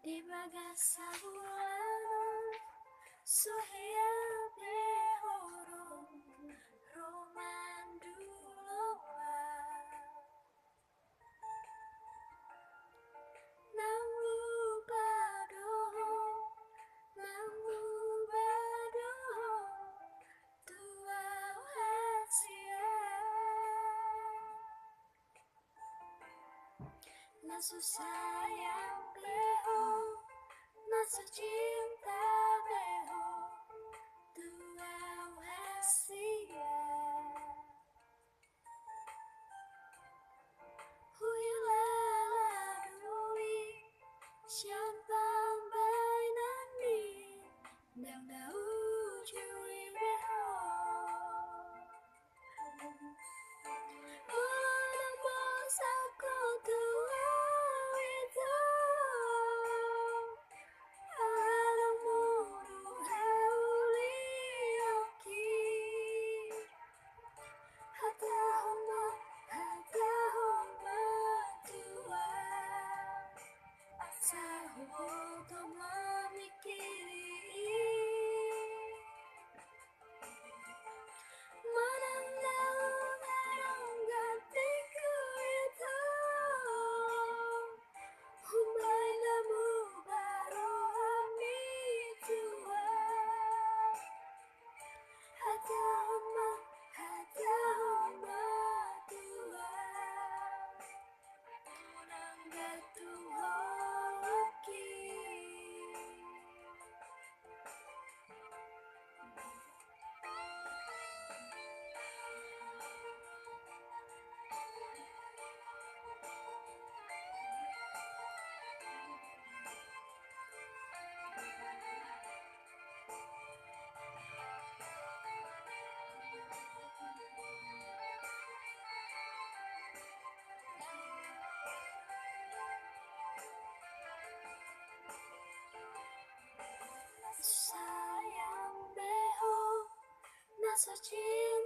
Di bagasabulan Suhia behorong romanduloa Namu badoho Namu badoho Tua hasia Nasu sayang beho Nasu cinta beho Tua hasia Huilala dui Siampang bainandi Dang dau cui beho Orang bosaku tua itu Orang muru hauli oki Hata homa tua Asahu tomo mikiri Manandau meronggantiku itu Humai namu baru ami tua Hata homa tua Unanggatu hoki Sayang beho Nasu cinta